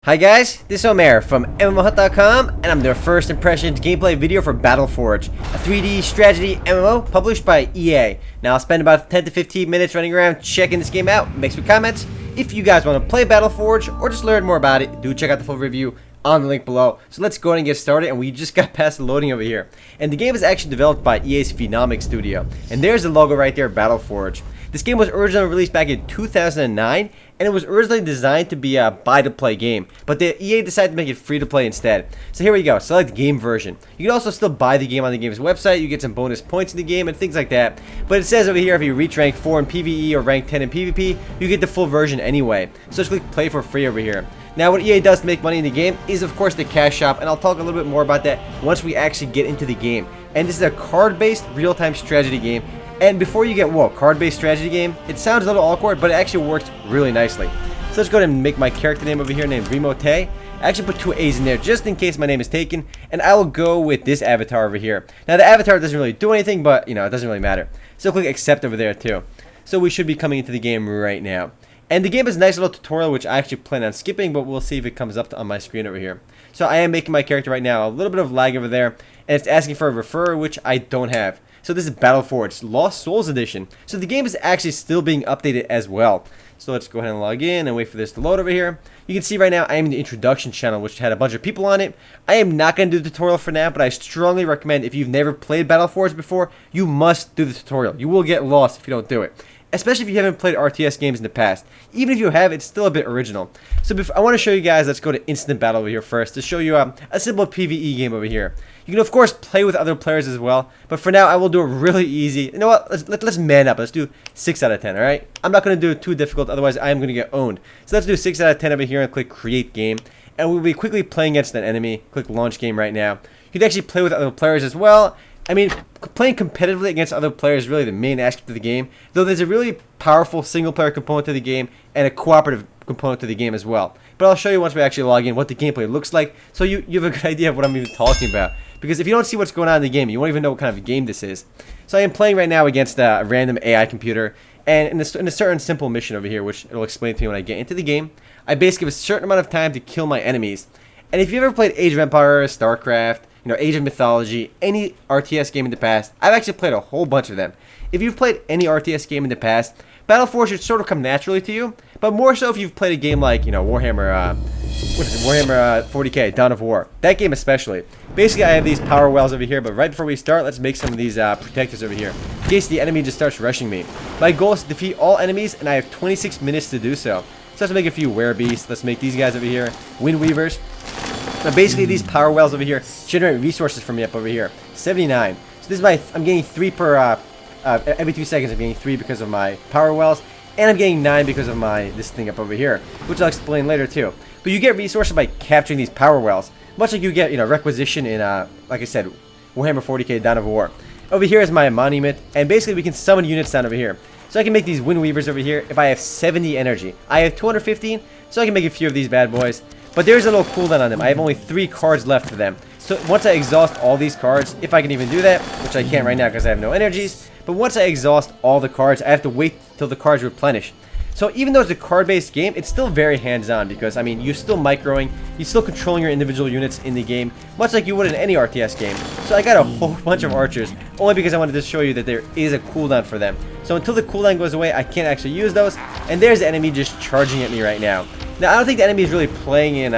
Hi guys, this is Omer from MMOHut.com, and I'm their first impressions gameplay video for BattleForge, a 3D strategy MMO published by EA. Now I'll spend about 10 to 15 minutes running around checking this game out, make some comments. If you guys want to play BattleForge or just learn more about it, do check out the full review on the link below. So let's go ahead and get started, and we just got past the loading over here. And the game is actually developed by EA's Phenomic Studio, and there's the logo right there, BattleForge. This game was originally released back in 2009, and it was originally designed to be a buy-to-play game, but the EA decided to make it free-to-play instead. So here we go, select game version. You can also still buy the game on the game's website, you get some bonus points in the game and things like that. But it says over here if you reach rank 4 in PvE or rank 10 in PvP, you get the full version anyway. So just click play for free over here. Now what EA does to make money in the game is of course the cash shop, and I'll talk a little bit more about that once we actually get into the game. And this is a card-based real-time strategy game. And before you get, whoa, card-based strategy game, it sounds a little awkward, but it actually works really nicely. So let's go ahead and make my character name over here named Remote. I actually put 2 A's in there just in case my name is taken, and I will go with this avatar over here. Now the avatar doesn't really do anything, but you know, it doesn't really matter. So click accept over there too. So we should be coming into the game right now. And the game is a nice little tutorial, which I actually plan on skipping, but we'll see if it comes up on my screen over here. So I am making my character right now. A little bit of lag over there, and it's asking for a referrer, which I don't have. So this is BattleForge Lost Souls Edition. So the game is actually still being updated as well. So let's go ahead and log in and wait for this to load over here. You can see right now I am in the introduction channel, which had a bunch of people on it. I am not going to do the tutorial for now, but I strongly recommend if you've never played BattleForge before, you must do the tutorial. You will get lost if you don't do it. Especially if you haven't played RTS games in the past. Even if you have, it's still a bit original. So I want to show you guys, let's go to Instant Battle over here first to show you a simple PvE game over here. You can of course play with other players as well, but for now I will do it really easy. You know what, let's man up. Let's do 6 out of 10, alright? I'm not going to do it too difficult, otherwise I am going to get owned. So let's do 6 out of 10 over here and click create game. And we'll be quickly playing against an enemy. Click launch game right now. You can actually play with other players as well. I mean, playing competitively against other players is really the main aspect of the game, though there's a really powerful single-player component to the game and a cooperative component to the game as well. But I'll show you once we actually log in what the gameplay looks like, so you have a good idea of what I'm even talking about. Because if you don't see what's going on in the game, you won't even know what kind of game this is. So I am playing right now against a random AI computer, and in a certain simple mission over here, which it'll explain to me when I get into the game, I basically have a certain amount of time to kill my enemies. And if you've ever played Age of Empires, StarCraft, you know, Age of Mythology, any RTS game in the past, I've actually played a whole bunch of them. If you've played any RTS game in the past, BattleForge should sort of come naturally to you, but more so if you've played a game like, you know, Warhammer 40k, Dawn of War. That game especially. Basically, I have these power wells over here, but right before we start, let's make some of these protectors over here, in case the enemy just starts rushing me. My goal is to defeat all enemies, and I have 26 minutes to do so. So let's make a few werebeasts. Let's make these guys over here, Wind Weavers. Now basically these power wells over here generate resources for me up over here. 79. So this is I'm getting 3 per, every 2 seconds I'm getting 3 because of my power wells. And I'm getting 9 because of this thing up over here, which I'll explain later too. But you get resources by capturing these power wells. Much like you get, you know, requisition in, like I said, Warhammer 40k Dawn of War. Over here is my monument, and basically we can summon units down over here. So I can make these Wind Weavers over here if I have 70 energy. I have 215, so I can make a few of these bad boys. But there's a little cooldown on them. I have only 3 cards left for them. So once I exhaust all these cards, if I can even do that, which I can't right now because I have no energies, but once I exhaust all the cards, I have to wait till the cards replenish. So even though it's a card-based game, it's still very hands-on because, I mean, you're still microing, you're still controlling your individual units in the game, much like you would in any RTS game. So I got a whole bunch of archers, only because I wanted to show you that there is a cooldown for them. So until the cooldown goes away, I can't actually use those, and there's the enemy just charging at me right now. Now, I don't think the enemy is really playing in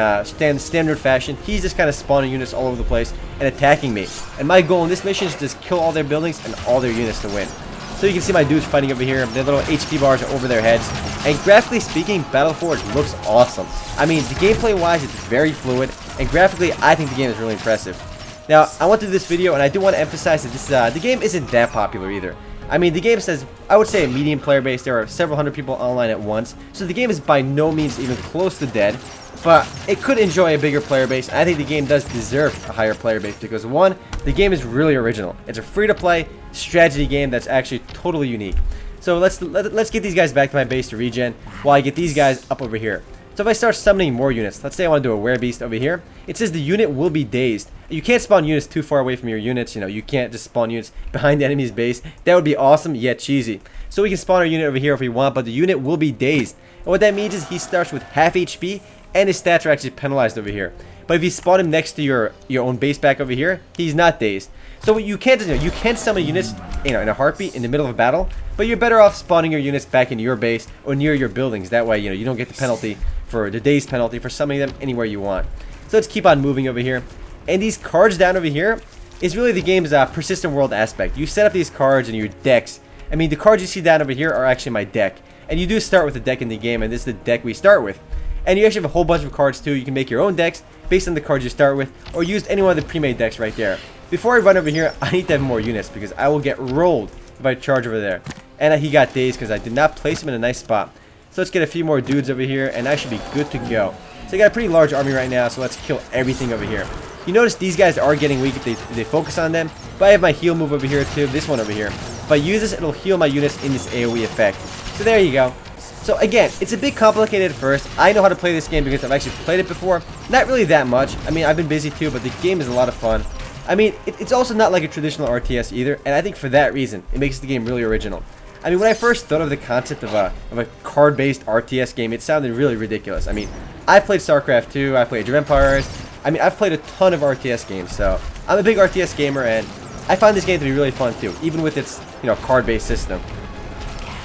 standard fashion. He's just kind of spawning units all over the place and attacking me. And my goal in this mission is to just kill all their buildings and all their units to win. So you can see my dudes fighting over here. Their little HP bars are over their heads. And graphically speaking, BattleForge looks awesome. I mean, the gameplay-wise, it's very fluid. And graphically, I think the game is really impressive. Now, I went through this video, and I do want to emphasize that this the game isn't that popular either. I mean, the game says, I would say a medium player base. There are several hundred people online at once. So the game is by no means even close to dead. But it could enjoy a bigger player base. And I think the game does deserve a higher player base because, one, the game is really original. It's a free-to-play strategy game that's actually totally unique. So let's get these guys back to my base to regen while I get these guys up over here. So if I start summoning more units, let's say I want to do a werebeast over here, it says the unit will be dazed. You can't spawn units too far away from your units, you know, you can't just spawn units behind the enemy's base. That would be awesome, yet cheesy. So we can spawn our unit over here if we want, but the unit will be dazed. And what that means is he starts with half HP and his stats are actually penalized over here. But if you spawn him next to your own base back over here, he's not dazed. So what you can't do, you can't summon units in a heartbeat in the middle of a battle, but you're better off spawning your units back in your base or near your buildings. That way, you don't get the penalty for the daze penalty for summoning them anywhere you want. So let's keep on moving over here. And these cards down over here is really the game's persistent world aspect. You set up these cards in your decks. I mean, the cards you see down over here are actually my deck. And you do start with a deck in the game, and this is the deck we start with. And you actually have a whole bunch of cards too. You can make your own decks based on the cards you start with, or use any one of the pre-made decks right there. Before I run over here, I need to have more units because I will get rolled if I charge over there. And he got dazed because I did not place him in a nice spot. So let's get a few more dudes over here, and I should be good to go. So I got a pretty large army right now, so let's kill everything over here. You notice these guys are getting weak if they focus on them, but I have my heal move over here too, this one over here. If I use this, it'll heal my units in this AoE effect. So there you go. So again, it's a bit complicated at first. I know how to play this game because I've actually played it before. Not really that much. I mean, I've been busy too, but the game is a lot of fun. I mean, it's also not like a traditional RTS either, and I think for that reason, it makes the game really original. I mean, when I first thought of the concept of a card-based RTS game, it sounded really ridiculous. I mean, I've played StarCraft 2, I've played Age of Empires. I mean, I've played a ton of RTS games, so I'm a big RTS gamer, and I find this game to be really fun too, even with its, card-based system.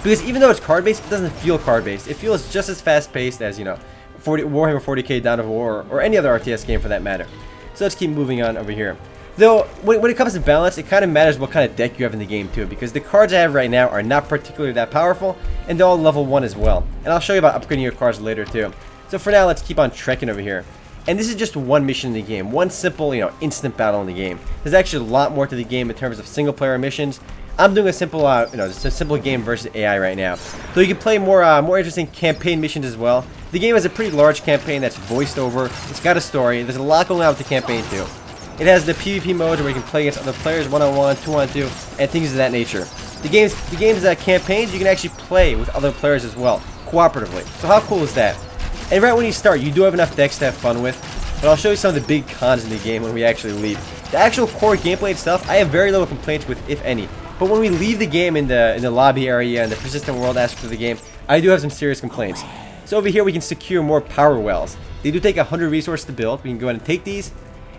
Because even though it's card-based, it doesn't feel card-based. It feels just as fast-paced as, Warhammer 40k Dawn of War, or any other RTS game for that matter. So let's keep moving on over here. Though, when it comes to balance, it kind of matters what kind of deck you have in the game too, because the cards I have right now are not particularly that powerful, and they're all level 1 as well. And I'll show you about upgrading your cards later too. So for now, let's keep on trekking over here. And this is just one mission in the game, one simple, instant battle in the game. There's actually a lot more to the game in terms of single-player missions. I'm doing a simple, just a simple game versus AI right now. So you can play more interesting campaign missions as well. The game has a pretty large campaign that's voiced over. It's got a story. There's a lot going on with the campaign too. It has the PvP mode where you can play against other players, 1-on-1, 2-on-2, and things of that nature. The game's campaigns you can actually play with other players as well, cooperatively. So how cool is that? And right when you start, you do have enough decks to have fun with. But I'll show you some of the big cons in the game when we actually leave. The actual core gameplay stuff, I have very little complaints with, if any. But when we leave the game in the lobby area and the persistent world aspect of the game, I do have some serious complaints. So over here we can secure more power wells. They do take 100 resources to build. We can go ahead and take these.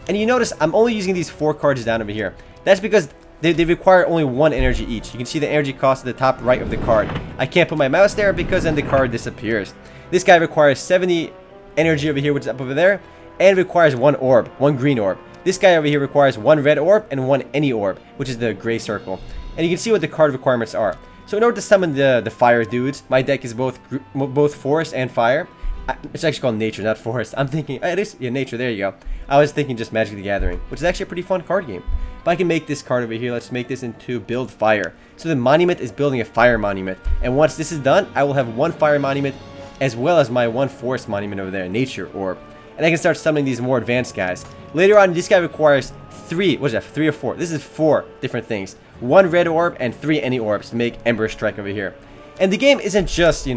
And you notice I'm only using these 4 cards down over here. That's because they require only 1 energy each. You can see the energy cost at the top right of the card. I can't put my mouse there because then the card disappears. This guy requires 70 energy over here, which is up over there, and requires 1 orb, 1 green orb. This guy over here requires 1 red orb and 1 any orb, which is the gray circle. And you can see what the card requirements are. So in order to summon the fire dudes, my deck is both forest and fire. It's actually called nature, not forest. I'm thinking, it is, yeah, nature, there you go. I was thinking just Magic the Gathering, which is actually a pretty fun card game. But I can make this card over here. Let's make this into build fire. So the monument is building a fire monument. And once this is done, I will have 1 fire monument as well as my 1 forest monument over there, nature orb. And I can start summoning these more advanced guys. Later on, this guy requires 3, what is that, 3 or 4? This is 4 different things. 1 red orb and 3 any orbs to make Ember Strike over here. And the game isn't just,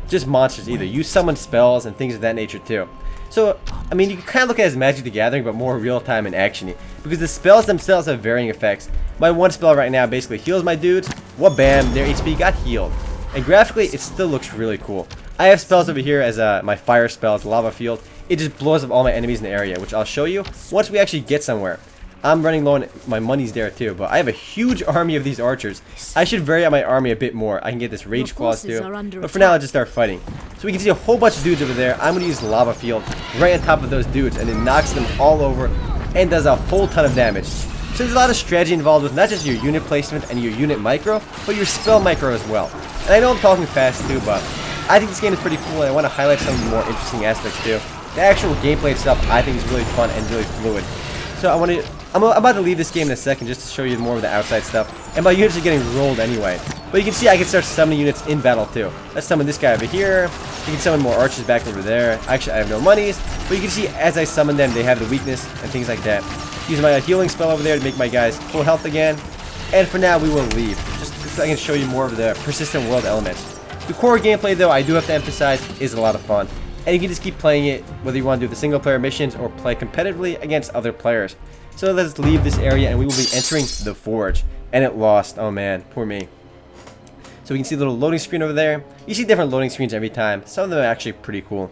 just monsters either. You summon spells and things of that nature too. So, I mean, you can kind of look at it as Magic the Gathering, but more real-time and actiony. Because the spells themselves have varying effects. My 1 spell right now basically heals my dudes. Bam, their HP got healed. And graphically, it still looks really cool. I have spells over here as my fire spells, lava field. It just blows up all my enemies in the area, which I'll show you once we actually get somewhere. I'm running low on my money's there too, but I have a huge army of these archers. I should vary out my army a bit more. I can get this rage claws too, but for now I'll just start fighting. So we can see a whole bunch of dudes over there. I'm going to use lava field right on top of those dudes, and it knocks them all over and does a whole ton of damage. So there's a lot of strategy involved with not just your unit placement and your unit micro, but your spell micro as well. And I know I'm talking fast too, but I think this game is pretty cool, and I want to highlight some of the more interesting aspects too. The actual gameplay itself I think is really fun and really fluid. So I'm about to leave this game in a second just to show you more of the outside stuff. And my units are getting rolled anyway. But you can see I can start summoning units in battle too. Let's summon this guy over here. You can summon more archers back over there. Actually, I have no monies. But you can see as I summon them, they have the weakness and things like that. Use my healing spell over there to make my guys full health again. And for now, we will leave. Just so I can show you more of the persistent world elements. The core gameplay, though, I do have to emphasize, is a lot of fun. And you can just keep playing it, whether you want to do the single player missions or play competitively against other players. So let's leave this area and we will be entering the Forge. And it lost. Oh man, poor me. So we can see a little loading screen over there. You see different loading screens every time. Some of them are actually pretty cool.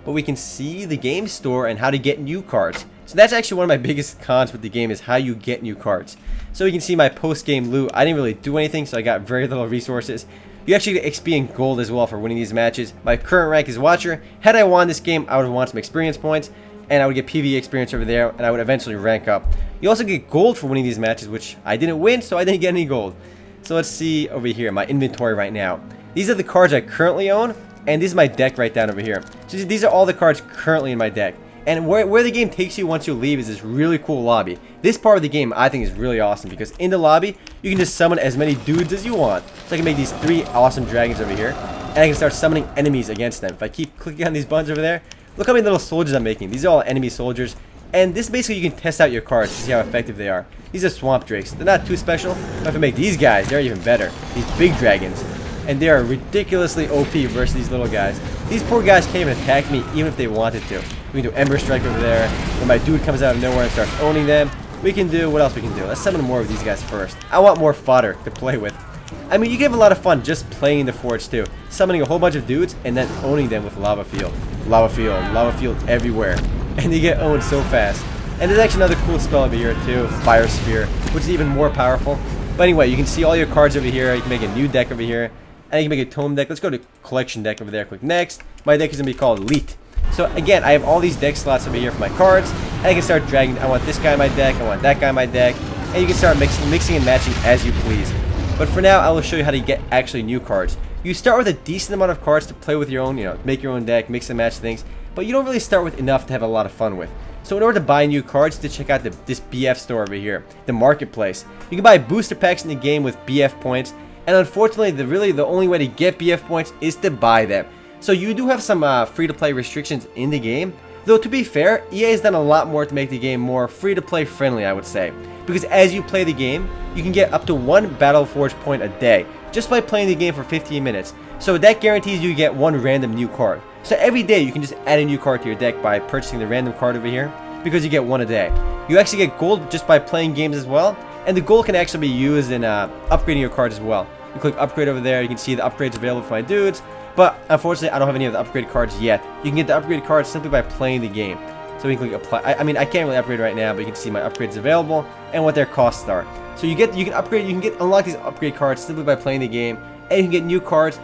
but we can see the game store and how to get new cards. So that's actually one of my biggest cons with the game, is how you get new cards. So you can see my post-game loot. I didn't really do anything, so I got very little resources. You actually get XP and gold as well for winning these matches. My current rank is Watcher. Had I won this game, I would have won some experience points, and I would get PvE experience over there, and I would eventually rank up. You also get gold for winning these matches, which I didn't win, so I didn't get any gold. So let's see over here, my inventory right now. These are the cards I currently own, and this is my deck right down over here. So these are all the cards currently in my deck. And where the game takes you once you leave is this really cool lobby. This part of the game I think is really awesome, because in the lobby, you can just summon as many dudes as you want. So I can make these 3 awesome dragons over here, and I can start summoning enemies against them. If I keep clicking on these buttons over there, look how many little soldiers I'm making. These are all enemy soldiers. And this basically, you can test out your cards to see how effective they are. These are swamp drakes. They're not too special. But if I make these guys, they're even better. These big dragons. And they are ridiculously OP versus these little guys. These poor guys can't even attack me even if they wanted to. We can do Ember Strike over there. When my dude comes out of nowhere and starts owning them, we can do, what else we can do? Let's summon more of these guys first. I want more fodder to play with. I mean, you can have a lot of fun just playing the Forge too. Summoning a whole bunch of dudes and then owning them with Lava Field. Lava Field everywhere. And they get owned so fast. And there's actually another cool spell over here too, Fire Sphere, which is even more powerful. But anyway, you can see all your cards over here. You can make a new deck over here. And you can make a tome deck. Let's go to collection deck over there. Click next. My deck is going to be called Elite. So again, I have all these deck slots over here for my cards. And I can start dragging. I want this guy in my deck. I want that guy in my deck. And you can start mixing and matching as you please. But for now, I will show you how to get actually new cards. You start with a decent amount of cards to play with your own, make your own deck, mix and match things. But you don't really start with enough to have a lot of fun with. So in order to buy new cards, to check out this BF store over here, the marketplace. You can buy booster packs in the game with BF points. And unfortunately, the only way to get BF points is to buy them. So you do have some free-to-play restrictions in the game. Though to be fair, EA has done a lot more to make the game more free-to-play friendly, I would say. Because as you play the game, you can get up to 1 BattleForge point a day, just by playing the game for 15 minutes. So that guarantees you get 1 random new card. So every day you can just add a new card to your deck by purchasing the random card over here, because you get 1 a day. You actually get gold just by playing games as well, and the gold can actually be used in upgrading your cards as well. You click upgrade over there, you can see the upgrades available for my dudes, but unfortunately I don't have any of the upgrade cards yet. You can get the upgrade cards simply by playing the game. So we can click apply. I mean, I can't really upgrade right now, but you can see my upgrades available and what their costs are. So you can unlock these upgrade cards simply by playing the game, and you can get new cards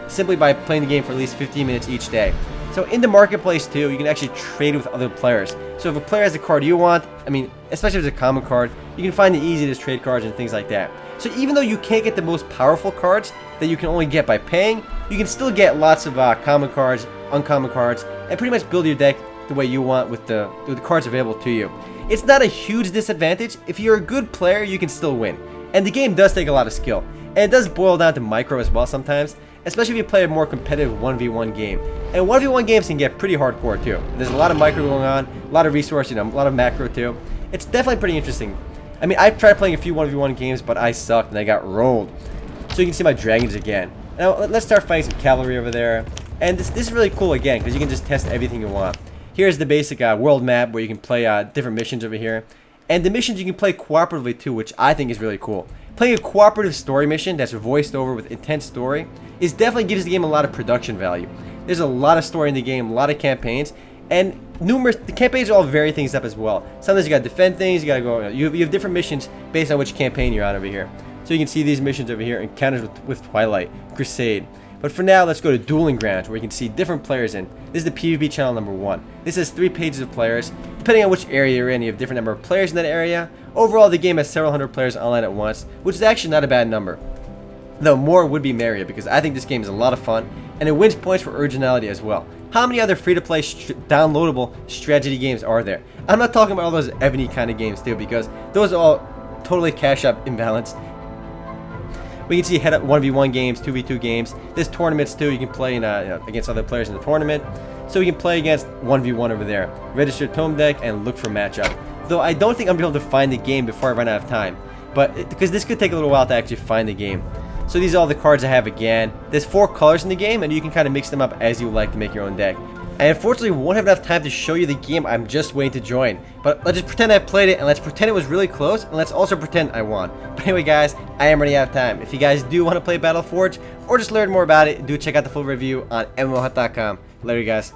simply by playing the game for at least 15 minutes each day. So in the marketplace too, you can actually trade with other players. So if a player has a card you want, I mean, especially if it's a common card, you can find the easiest trade cards and things like that. So even though you can't get the most powerful cards that you can only get by paying, you can still get lots of common cards, uncommon cards, and pretty much build your deck the way you want with the cards available to you. It's not a huge disadvantage. If you're a good player, you can still win. And the game does take a lot of skill. And it does boil down to micro as well sometimes, especially if you play a more competitive 1v1 game. And 1v1 games can get pretty hardcore too. There's a lot of micro going on, a lot of resource, a lot of macro too. It's definitely pretty interesting. I mean, I've tried playing a few 1v1 games, but I sucked and I got rolled. So you can see my dragons again. Now let's start fighting some cavalry over there. And this is really cool again, because you can just test everything you want. Here's the basic world map where you can play different missions over here. And the missions you can play cooperatively too, which I think is really cool. Playing a cooperative story mission that's voiced over with intense story definitely gives the game a lot of production value. There's a lot of story in the game, a lot of campaigns, and the campaigns all vary things up as well. Sometimes you gotta defend things, you gotta go, you have different missions based on which campaign you're on over here. So you can see these missions over here, Encounters with Twilight, Crusade. But for now, let's go to Dueling Grounds, where you can see different players in. This is the PvP channel number 1. This has 3 pages of players. Depending on which area you're in, you have different number of players in that area. Overall, the game has several hundred players online at once, which is actually not a bad number. Though more would be merrier, because I think this game is a lot of fun, and it wins points for originality as well. How many other free-to-play downloadable strategy games are there? I'm not talking about all those Ebony kind of games too, because those are all totally cash-up imbalance. We can see head-up 1v1 games, 2v2 games. There's tournaments too. You can play against other players in the tournament. So we can play against 1v1 over there. Register tome deck and look for matchup. Though I don't think I'm going to be able to find the game before I run out of time. Because this could take a little while to actually find the game. So these are all the cards I have again. There's 4 colors in the game, and you can kind of mix them up as you like to make your own deck. I unfortunately won't have enough time to show you the game I'm just waiting to join. But let's just pretend I played it, and let's pretend it was really close, and let's also pretend I won. But anyway guys, I am running out of time. If you guys do want to play BattleForge, or just learn more about it, do check out the full review on MMOHut.com. Later guys.